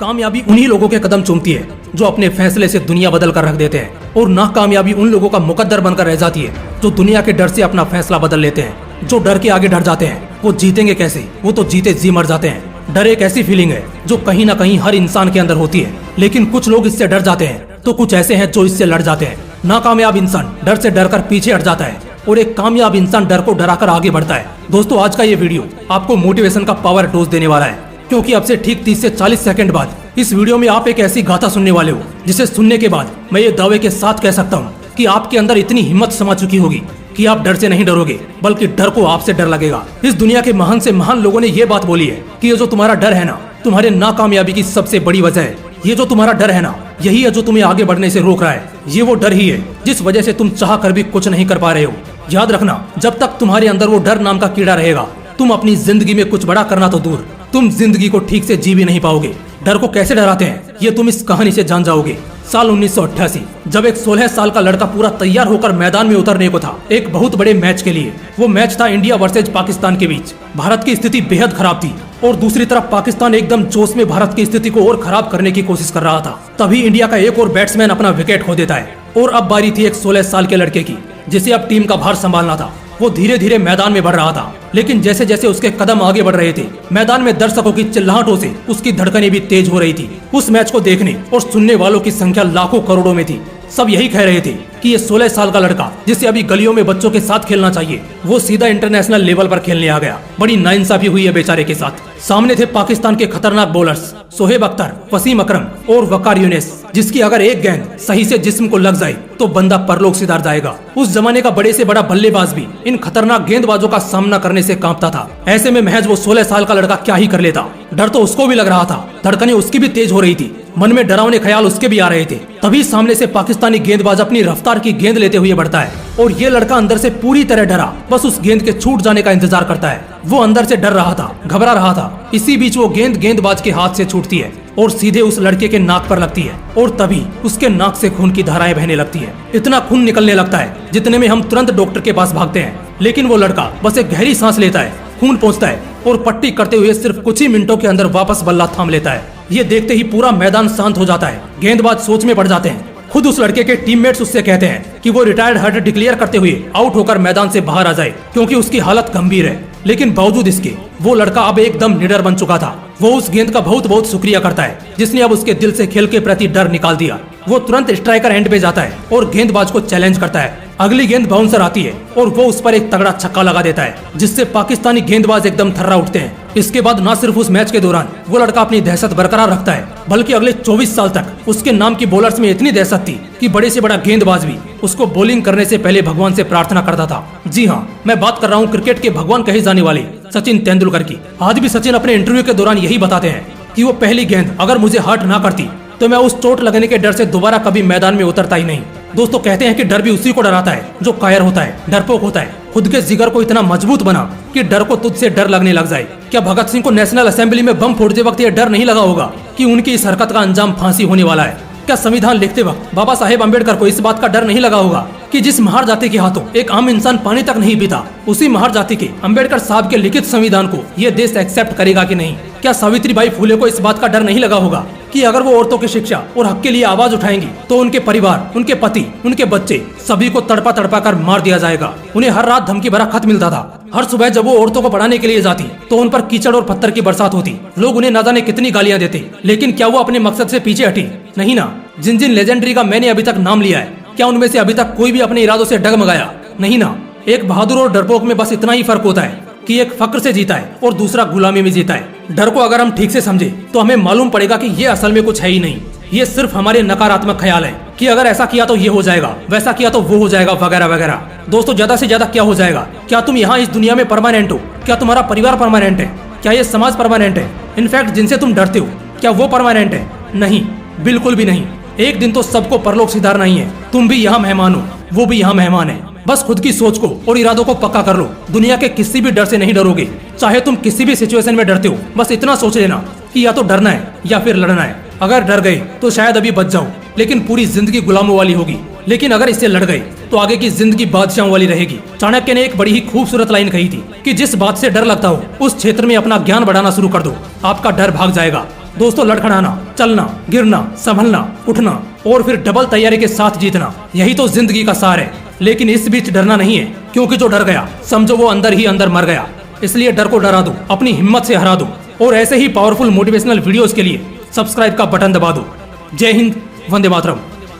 कामयाबी उन्हीं लोगों के कदम चूमती है जो अपने फैसले से दुनिया बदल कर रख देते हैं, और नाकामयाबी उन लोगों का मुकद्दर बनकर रह जाती है जो दुनिया के डर से अपना फैसला बदल लेते हैं। जो डर के आगे डर जाते हैं वो जीतेंगे कैसे, वो तो जीते जी मर जाते हैं। डर एक ऐसी फीलिंग है जो कहीं ना कहीं हर इंसान के अंदर होती है, लेकिन कुछ लोग इससे डर जाते हैं तो कुछ ऐसे हैं जो इससे लड़ जाते हैं। नाकामयाब इंसान डर से डर कर पीछे हट जाता है और एक कामयाब इंसान डर को डराकर आगे बढ़ता है। दोस्तों, आज का ये वीडियो आपको मोटिवेशन का पावर डोज देने वाला है, क्योंकि अब से ठीक 30 से 40 सेकंड बाद इस वीडियो में आप एक ऐसी गाथा सुनने वाले हो जिसे सुनने के बाद मैं ये दावे के साथ कह सकता हूँ कि आपके अंदर इतनी हिम्मत समा चुकी होगी कि आप डर से नहीं डरोगे, बल्कि डर को आपसे डर लगेगा। इस दुनिया के महान से महान लोगों ने ये बात बोली है कि ये जो तुम्हारा डर है ना, तुम्हारे नाकामयाबी की सबसे बड़ी वजह है। ये जो तुम्हारा डर है ना, यही है जो तुम्हें आगे बढ़ने से रोक रहा है। ये वो डर ही है जिस वजह से तुम चाह कर भी कुछ नहीं कर पा रहे हो। याद रखना, जब तक तुम्हारे अंदर वो डर नाम का कीड़ा रहेगा, तुम अपनी जिंदगी में कुछ बड़ा करना तो दूर, तुम जिंदगी को ठीक से जी भी नहीं पाओगे। डर को कैसे डराते हैं ये तुम इस कहानी से जान जाओगे। साल 1988, जब एक 16 साल का लड़का पूरा तैयार होकर मैदान में उतरने को था एक बहुत बड़े मैच के लिए। वो मैच था इंडिया वर्सेज पाकिस्तान के बीच। भारत की स्थिति बेहद खराब थी और दूसरी तरफ पाकिस्तान एकदम जोश में भारत की स्थिति को और खराब करने की कोशिश कर रहा था। तभी इंडिया का एक और बैट्समैन अपना विकेट खो देता है और अब बारी थी एक 16 साल के लड़के की, जिसे अब टीम का भार संभालना था। वो धीरे धीरे मैदान में बढ़ रहा था, लेकिन जैसे जैसे उसके कदम आगे बढ़ रहे थे, मैदान में दर्शकों की चिल्लाहटों से उसकी धड़कनें भी तेज हो रही थी। उस मैच को देखने और सुनने वालों की संख्या लाखों करोड़ों में थी। सब यही कह रहे थे कि ये 16 साल का लड़का, जिसे अभी गलियों में बच्चों के साथ खेलना चाहिए, वो सीधा इंटरनेशनल लेवल पर खेलने आ गया। बड़ी नाइंसाफी हुई है बेचारे के साथ। सामने थे पाकिस्तान के खतरनाक बॉलर्स शोएब अख्तर, वसीम अकरम और वकार यूनिस, जिसकी अगर एक गेंद सही से जिस्म को लग जाए तो बंदा परलोक सिधार जाएगा। उस जमाने का बड़े से बड़ा बल्लेबाज भी इन खतरनाक गेंदबाजों का सामना करने से कांपता था। ऐसे में महज वो 16 साल का लड़का क्या ही कर लेता। डर तो उसको भी लग रहा था, धड़कनें उसकी भी तेज हो रही थी, मन में डरावने ख्याल उसके भी आ रहे थे। तभी सामने से पाकिस्तानी गेंदबाज अपनी रफ्तार की गेंद लेते हुए बढ़ता है और ये लड़का अंदर से पूरी तरह डरा, बस उस गेंद के छूट जाने का इंतजार करता है। वो अंदर से डर रहा था, घबरा रहा था। इसी बीच वो गेंद गेंदबाज के हाथ से छूटती है और सीधे उस लड़के के नाक पर लगती है और तभी उसके नाक से खून की धाराएं बहने लगती है। इतना खून निकलने लगता है जितने में हम तुरंत डॉक्टर के पास भागते हैं, लेकिन वो लड़का बस एक गहरी सांस लेता है, खून पहुंचता है और पट्टी करते हुए सिर्फ कुछ ही मिनटों के अंदर वापस बल्ला थाम लेता है। ये देखते ही पूरा मैदान शांत हो जाता है। गेंदबाज सोच में पड़ जाते हैं। खुद उस लड़के के टीममेट्स उससे कहते हैं कि वो रिटायर्ड हर्ट डिक्लेयर करते हुए आउट होकर मैदान से बाहर आ जाए, क्योंकि उसकी हालत गंभीर है। लेकिन बावजूद इसके वो लड़का अब एकदम निडर बन चुका था। वो उस गेंद का बहुत बहुत शुक्रिया करता है जिसने अब उसके दिल से खेल के प्रति डर निकाल दिया। वो तुरंत स्ट्राइकर एंड पे जाता है और गेंदबाज को चैलेंज करता है। अगली गेंद बाउंसर आती है और वो उस पर एक तगड़ा छक्का लगा देता है, जिससे पाकिस्तानी गेंदबाज एकदम थर्रा उठते हैं। इसके बाद न सिर्फ उस मैच के दौरान वो लड़का अपनी दहशत बरकरार रखता है, बल्कि अगले 24 साल तक उसके नाम की बॉलर्स में इतनी दहशत थी कि बड़े से बड़ा गेंदबाज भी उसको बॉलिंग करने से पहले भगवान से प्रार्थना करता था। जी हाँ, मैं बात कर रहा हूँ क्रिकेट के भगवान कहे जाने वाले सचिन तेंदुलकर की। आज भी सचिन अपने इंटरव्यू के दौरान यही बताते हैं कि वो पहली गेंद अगर मुझे हर्ट ना करती तो मैं उस चोट लगने के डर से दोबारा कभी मैदान में उतरता ही नहीं। दोस्तों, कहते हैं कि डर भी उसी को डराता है जो कायर होता है, डरपोक होता है। खुद के जिगर को इतना मजबूत बना कि डर को तुझसे डर लगने लग जाए। क्या भगत सिंह को नेशनल असेंबली में बम फोड़ते वक्त ये डर नहीं लगा होगा कि उनकी इस हरकत का अंजाम फांसी होने वाला है? क्या संविधान लिखते वक्त बाबा साहेब अम्बेडकर को इस बात का डर नहीं लगा होगा कि जिस महार जाति के हाथों एक आम इंसान पानी तक नहीं पीता, उसी महार जाति के अम्बेडकर साहब के लिखित संविधान को ये देश एक्सेप्ट करेगा कि नहीं? क्या सावित्रीबाई फुले को इस बात का डर नहीं लगा होगा कि अगर वो औरतों की शिक्षा और हक के लिए आवाज उठाएंगी तो उनके परिवार, उनके पति, उनके बच्चे सभी को तड़पा तड़पा कर मार दिया जाएगा? उन्हें हर रात धमकी भरा खत मिलता था। हर सुबह जब वो औरतों को पढ़ाने के लिए जाती तो उन पर कीचड़ और पत्थर की बरसात होती। लोग उन्हें न जाने कितनी गालियां देते, लेकिन क्या वो अपने मकसद से पीछे हटी? नहीं ना। जिन जिन लेजेंडरी का मैंने अभी तक नाम लिया है, क्या उनमें से अभी तक कोई भी अपने इरादों से डगमगाया? नहीं ना। एक बहादुर और डरपोक में बस इतना ही फर्क होता है कि एक फक्र से जीता है और दूसरा गुलामी में जीता है। डर को अगर हम ठीक से समझे तो हमें मालूम पड़ेगा कि ये असल में कुछ है ही नहीं। ये सिर्फ हमारे नकारात्मक ख्याल है कि अगर ऐसा किया तो ये हो जाएगा, वैसा किया तो वो हो जाएगा, वगैरह वगैरह। दोस्तों, ज्यादा से ज्यादा क्या हो जाएगा? क्या तुम यहाँ इस दुनिया में परमानेंट हो? क्या तुम्हारा परिवार परमानेंट है? क्या ये समाज परमानेंट है? इनफैक्ट जिनसे तुम डरते हो, क्या वो परमानेंट है? नहीं, बिल्कुल भी नहीं। एक दिन तो सबको परलोक सिधारना ही है। तुम भी यहाँ मेहमान हो, वो भी यहाँ मेहमान है। बस खुद की सोच को और इरादों को पक्का कर लो। दुनिया के किसी भी डर से नहीं डरोगे, चाहे तुम किसी भी सिचुएशन में डरते हो। बस इतना सोच लेना कि या तो डरना है या फिर लड़ना है। अगर डर गए तो शायद अभी बच जाओ, लेकिन पूरी जिंदगी गुलामों वाली होगी। लेकिन अगर इससे लड़ गए तो आगे की जिंदगी बादशाहों वाली रहेगी। चाणक्य ने एक बड़ी ही खूबसूरत लाइन कही थी कि जिस बात से डर लगता हो उस क्षेत्र में अपना ज्ञान बढ़ाना शुरू कर दो, आपका डर भाग जाएगा। दोस्तों, लड़खड़ाना, चलना, गिरना, संभलना, उठना और फिर डबल तैयारी के साथ जीतना, यही तो जिंदगी का सार है। लेकिन इस बीच डरना नहीं है, क्योंकि जो डर गया समझो वो अंदर ही अंदर मर गया। इसलिए डर को डरा दो, अपनी हिम्मत से हरा दो और ऐसे ही पावरफुल मोटिवेशनल वीडियोस के लिए सब्सक्राइब का बटन दबा दो। जय हिंद, वंदे मातरम।